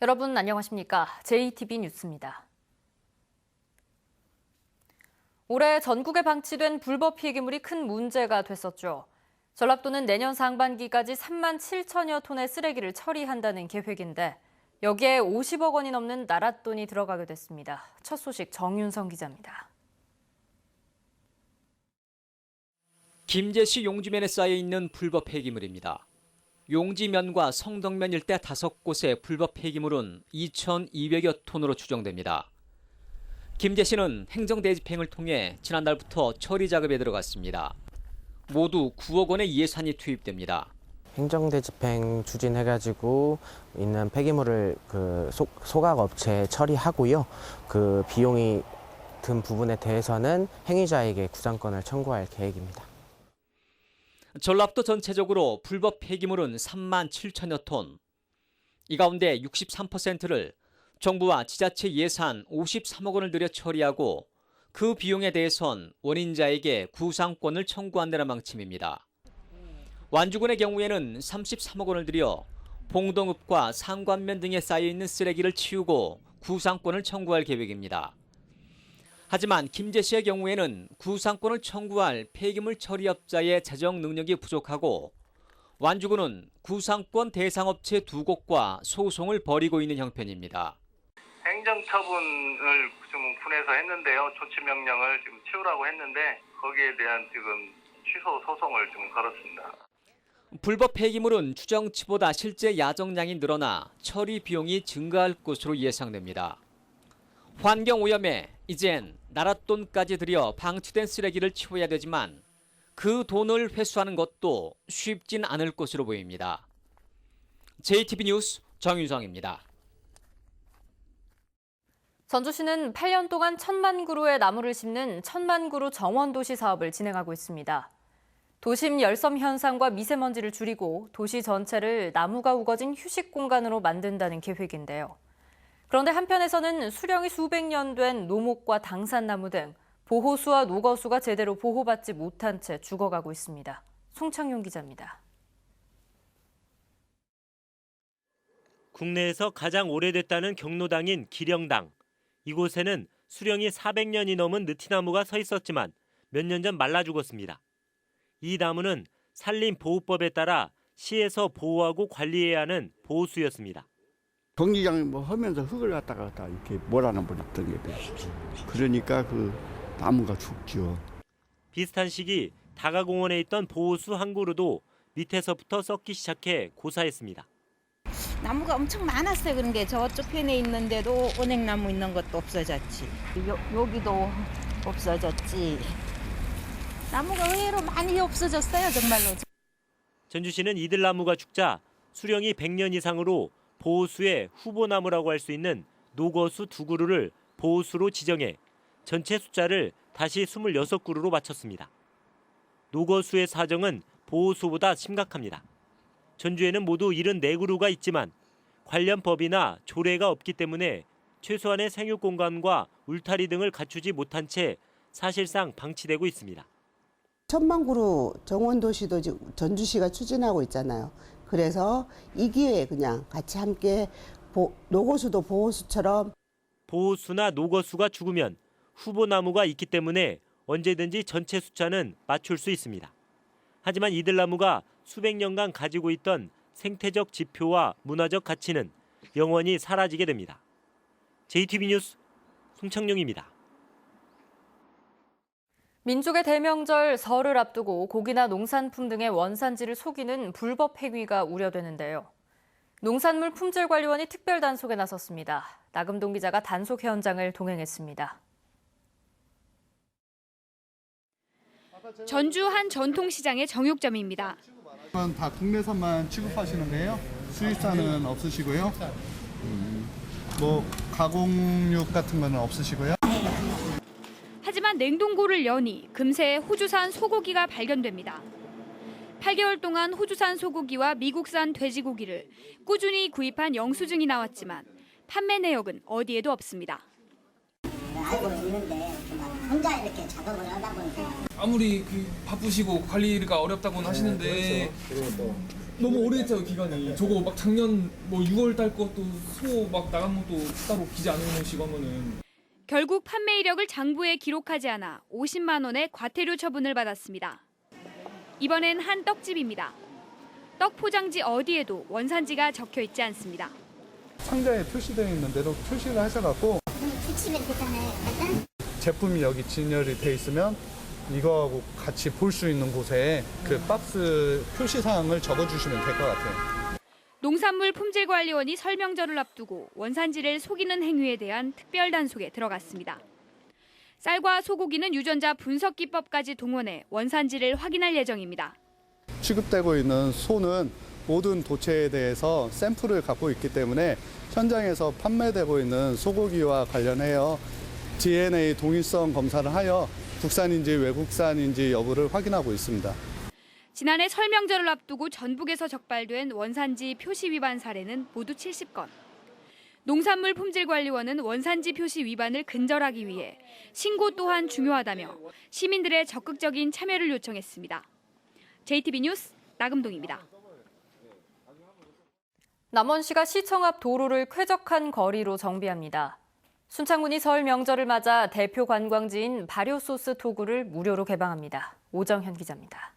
여러분 안녕하십니까? JTB 뉴스입니다. 올해 전국에 방치된 불법 폐기물이 큰 문제가 됐었죠. 전라도는 내년 상반기까지 3만 7천여 톤의 쓰레기를 처리한다는 계획인데 여기에 50억 원이 넘는 나랏돈이 들어가게 됐습니다. 첫 소식 정윤성 기자입니다. 김제시 용지면에 쌓여있는 불법 폐기물입니다. 용지면과 성덕면 일대 5곳의 불법 폐기물은 2,200여 톤으로 추정됩니다. 김제시는 행정대집행을 통해 지난달부터 처리 작업에 들어갔습니다. 모두 9억 원의 예산이 투입됩니다. 행정대집행 추진해가지고 있는 폐기물을 소각업체에 처리하고요. 그 비용이 든 부분에 대해서는 행위자에게 구상권을 청구할 계획입니다. 전라도 전체적으로 불법 폐기물은 3만 7천여 톤. 이 가운데 63%를 정부와 지자체 예산 53억 원을 들여 처리하고 그 비용에 대해선 원인자에게 구상권을 청구한다는 방침입니다. 완주군의 경우에는 33억 원을 들여 봉동읍과 상관면 등에 쌓여있는 쓰레기를 치우고 구상권을 청구할 계획입니다. 하지만 김제시의 경우에는 구상권을 청구할 폐기물 처리업자의 재정 능력이 부족하고 완주군은 구상권 대상업체 2곳과 소송을 벌이고 있는 형편입니다. 행정처분을 지금 군에서 했는데요. 조치명령을 지금 치우라고 했는데 거기에 대한 지금 취소 소송을 지금 걸었습니다. 불법 폐기물은 추정치보다 실제 야정량이 늘어나 처리 비용이 증가할 것으로 예상됩니다. 환경오염에 이젠 나랏돈까지 들여 방치된 쓰레기를 치워야 되지만 그 돈을 회수하는 것도 쉽진 않을 것으로 보입니다. JTB 뉴스 정윤성입니다. 전주시는 8년 동안 1,000만 그루의 나무를 심는 1,000만 그루 정원도시 사업을 진행하고 있습니다. 도심 열섬 현상과 미세먼지를 줄이고 도시 전체를 나무가 우거진 휴식 공간으로 만든다는 계획인데요. 그런데 한편에서는 수령이 수백 년 된 노목과 당산나무 등 보호수와 노거수가 제대로 보호받지 못한 채 죽어가고 있습니다. 송창용 기자입니다. 국내에서 가장 오래됐다는 경로당인 기령당. 이곳에는 수령이 400년이 넘은 느티나무가 서 있었지만 몇 년 전 말라 죽었습니다. 이 나무는 산림보호법에 따라 시에서 보호하고 관리해야 하는 보호수였습니다. 경기장 하면서 흙을 갖다가 다 이렇게 몰아넣어 버렸던 게 돼요. 그러니까 그 나무가 죽죠. 비슷한 시기 다가공원에 있던 보호수 한 그루도 밑에서부터 썩기 시작해 고사했습니다. 나무가 엄청 많았어요. 그런 게 저쪽 편에 있는데도 은행나무 있는 것도 없어졌지. 여기도 없어졌지. 나무가 의외로 많이 없어졌어요, 정말로. 전주시는 이들나무가 죽자 수령이 100년 이상으로 보호수의 후보나무라고 할 수 있는 노거수 2그루를 보호수로 지정해 전체 숫자를 다시 26그루로 맞췄습니다. 노거수의 사정은 보호수보다 심각합니다. 전주에는 모두 74그루가 있지만 관련 법이나 조례가 없기 때문에 최소한의 생육 공간과 울타리 등을 갖추지 못한 채 사실상 방치되고 있습니다. 1,000만 그루 정원도시도 지금 전주시가 추진하고 있잖아요. 그래서 이 기회에 그냥 같이 함께 노거수도 보호수처럼. 보호수나 노거수가 죽으면 후보나무가 있기 때문에 언제든지 전체 숫자는 맞출 수 있습니다. 하지만 이들나무가 수백 년간 가지고 있던 생태적 지표와 문화적 가치는 영원히 사라지게 됩니다. JTB 뉴스 송창용입니다. 민족의 대명절 설을 앞두고 고기나 농산품 등의 원산지를 속이는 불법 행위가 우려되는데요. 농산물 품질관리원이 특별 단속에 나섰습니다. 나금동 기자가 단속 현장을 동행했습니다. 전주 한 전통시장의 정육점입니다. 다 국내산만 취급하시는데요. 수입산은 없으시고요. 가공육 같은 거는 없으시고요. 하지만 냉동고를 여니 금세 호주산 소고기가 발견됩니다. 8개월 동안 호주산 소고기와 미국산 돼지고기를 꾸준히 구입한 영수증이 나왔지만 판매 내역은 어디에도 없습니다. 알고 있는데 혼자 이렇게 작업을 하다 보니까 아무리 바쁘시고 관리가 어렵다고는 하시는데 너무 오래됐잖아요, 기간이. 저거 막 작년 뭐 6월 달 것도 소 막 나간 것도 따로 기재 안 해놓으시고 하면은. 결국 판매 이력을 장부에 기록하지 않아 50만 원의 과태료 처분을 받았습니다. 이번엔 한 떡집입니다. 떡 포장지 어디에도 원산지가 적혀 있지 않습니다. 상자에 표시되어 있는데도 표시를 하셔갖고 붙이면 되잖아요. 제품이 여기 진열이 돼 있으면 이거하고 같이 볼 수 있는 곳에 그 박스 표시 사항을 적어주시면 될 것 같아요. 농산물 품질관리원이 설명절을 앞두고 원산지를 속이는 행위에 대한 특별 단속에 들어갔습니다. 쌀과 소고기는 유전자 분석 기법까지 동원해 원산지를 확인할 예정입니다. 취급되고 있는 소는 모든 도체에 대해서 샘플을 갖고 있기 때문에 현장에서 판매되고 있는 소고기와 관련하여 DNA 동일성 검사를 하여 국산인지 외국산인지 여부를 확인하고 있습니다. 지난해 설명절을 앞두고 전북에서 적발된 원산지 표시 위반 사례는 모두 70건. 농산물 품질관리원은 원산지 표시 위반을 근절하기 위해 신고 또한 중요하다며 시민들의 적극적인 참여를 요청했습니다. JTB 뉴스 나금동입니다. 남원시가 시청 앞 도로를 쾌적한 거리로 정비합니다. 순창군이 설 명절을 맞아 대표 관광지인 발효소스 토구를 무료로 개방합니다. 오정현 기자입니다.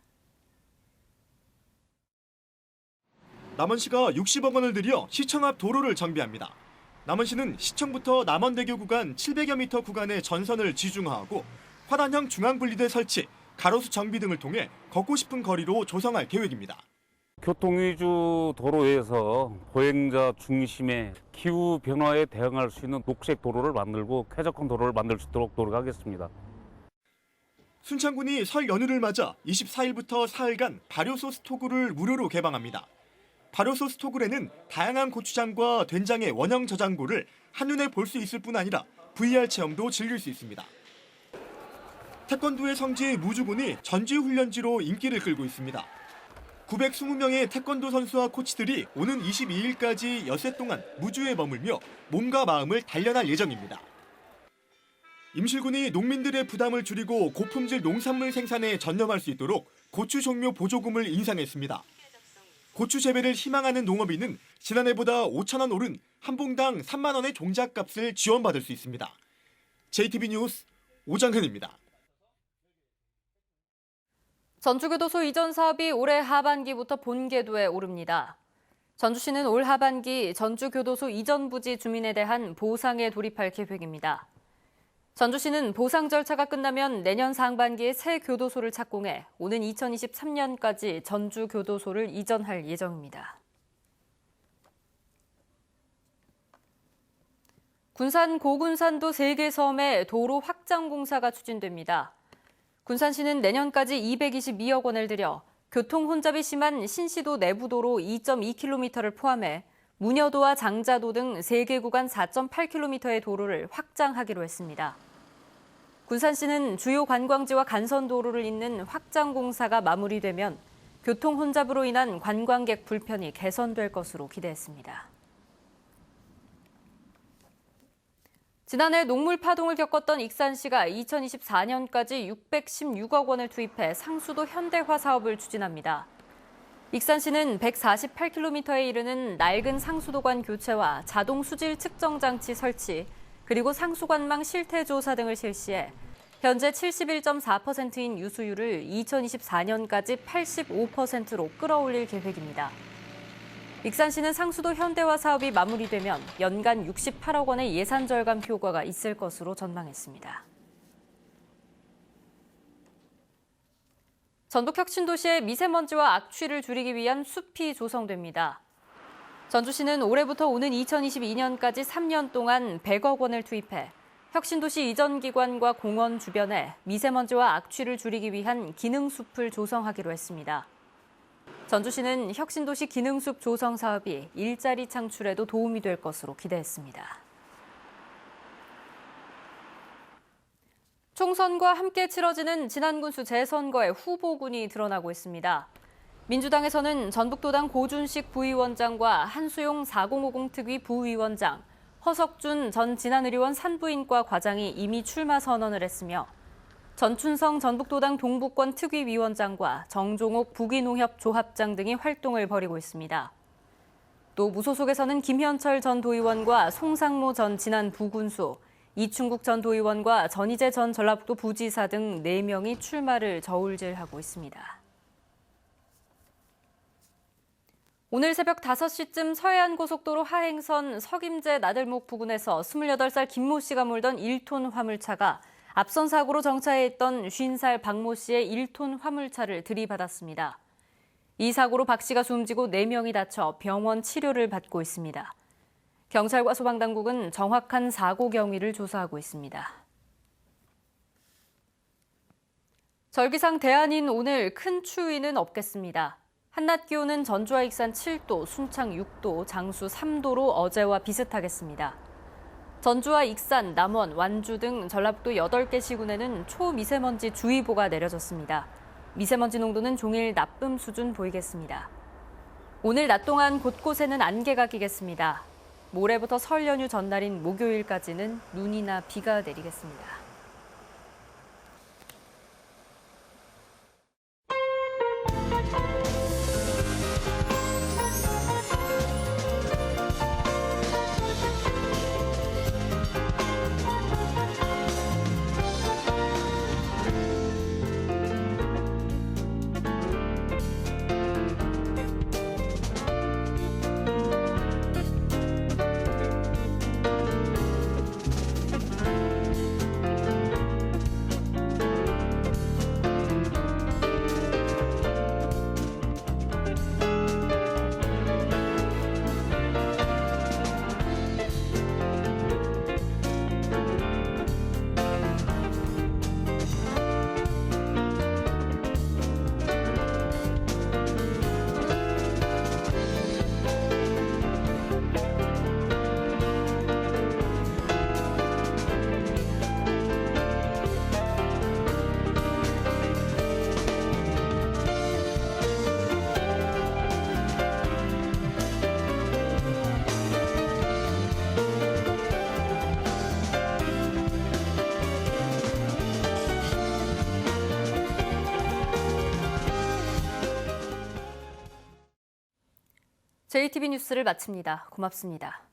남원시가 60억 원을 들여 시청 앞 도로를 정비합니다. 남원시는 시청부터 남원대교 구간 700여 미터 구간의 전선을 지중화하고 화단형 중앙분리대 설치, 가로수 정비 등을 통해 걷고 싶은 거리로 조성할 계획입니다. 교통 위주 도로에서 보행자 중심의 기후 변화에 대응할 수 있는 녹색 도로를 만들고 쾌적한 도로를 만들 수 있도록 노력하겠습니다. 순창군이 설 연휴를 맞아 24일부터 사흘간 발효소스 토구를 무료로 개방합니다. 발효소스 토굴에는 다양한 고추장과 된장의 원형 저장고를 한눈에 볼 수 있을 뿐 아니라 VR 체험도 즐길 수 있습니다. 태권도의 성지 무주군이 전지훈련지로 인기를 끌고 있습니다. 920명의 태권도 선수와 코치들이 오는 22일까지 엿새 동안 무주에 머물며 몸과 마음을 단련할 예정입니다. 임실군이 농민들의 부담을 줄이고 고품질 농산물 생산에 전념할 수 있도록 고추 종묘 보조금을 인상했습니다. 고추 재배를 희망하는 농업인은 지난해보다 5천 원 오른 한 봉당 3만 원의 종잣값을 지원받을 수 있습니다. JTB 뉴스 오정현입니다. 전주교도소 이전 사업이 올해 하반기부터 본궤도에 오릅니다. 전주시는 올 하반기 전주교도소 이전 부지 주민에 대한 보상에 돌입할 계획입니다. 전주시는 보상 절차가 끝나면 내년 상반기에 새 교도소를 착공해 오는 2023년까지 전주교도소를 이전할 예정입니다. 군산 고군산도 3개 섬에 도로 확장 공사가 추진됩니다. 군산시는 내년까지 222억 원을 들여 교통 혼잡이 심한 신시도 내부도로 2.2km를 포함해 문여도와 장자도 등 3개 구간 4.8km의 도로를 확장하기로 했습니다. 군산시는 주요 관광지와 간선도로를 잇는 확장 공사가 마무리되면 교통 혼잡으로 인한 관광객 불편이 개선될 것으로 기대했습니다. 지난해 녹물 파동을 겪었던 익산시가 2024년까지 616억 원을 투입해 상수도 현대화 사업을 추진합니다. 익산시는 148km에 이르는 낡은 상수도관 교체와 자동 수질 측정 장치 설치, 그리고 상수관망 실태 조사 등을 실시해 현재 71.4%인 유수율을 2024년까지 85%로 끌어올릴 계획입니다. 익산시는 상수도 현대화 사업이 마무리되면 연간 68억 원의 예산 절감 효과가 있을 것으로 전망했습니다. 전북 혁신도시의 미세먼지와 악취를 줄이기 위한 숲이 조성됩니다. 전주시는 올해부터 오는 2022년까지 3년 동안 100억 원을 투입해 혁신도시 이전 기관과 공원 주변에 미세먼지와 악취를 줄이기 위한 기능숲을 조성하기로 했습니다. 전주시는 혁신도시 기능숲 조성 사업이 일자리 창출에도 도움이 될 것으로 기대했습니다. 총선과 함께 치러지는 지난군수 재선거의 후보군이 드러나고 있습니다. 민주당에서는 전북도당 고준식 부위원장과 한수용 4050 특위 부위원장, 허석준 전 진안의료원 산부인과 과장이 이미 출마 선언을 했으며 전춘성 전북도당 동북권 특위위원장과 정종옥 부기농협 조합장 등이 활동을 벌이고 있습니다. 또 무소속에서는 김현철 전 도의원과 송상모 전 진안 부군수, 이충국 전 도의원과 전희재 전 전라북도 부지사 등 4명이 출마를 저울질하고 있습니다. 오늘 새벽 5시쯤 서해안고속도로 하행선 석임제 나들목 부근에서 28살 김모 씨가 몰던 1톤 화물차가 앞선 사고로 정차해 있던 50살 박모 씨의 1톤 화물차를 들이받았습니다. 이 사고로 박 씨가 숨지고 4명이 다쳐 병원 치료를 받고 있습니다. 경찰과 소방당국은 정확한 사고 경위를 조사하고 있습니다. 절기상 대안인 오늘 큰 추위는 없겠습니다. 한낮 기온은 전주와 익산 7도, 순창 6도, 장수 3도로 어제와 비슷하겠습니다. 전주와 익산, 남원, 완주 등 전라북도 8개 시군에는 초미세먼지 주의보가 내려졌습니다. 미세먼지 농도는 종일 나쁨 수준 보이겠습니다. 오늘 낮 동안 곳곳에는 안개가 끼겠습니다. 모레부터 설 연휴 전날인 목요일까지는 눈이나 비가 내리겠습니다. JTB 뉴스를 마칩니다. 고맙습니다.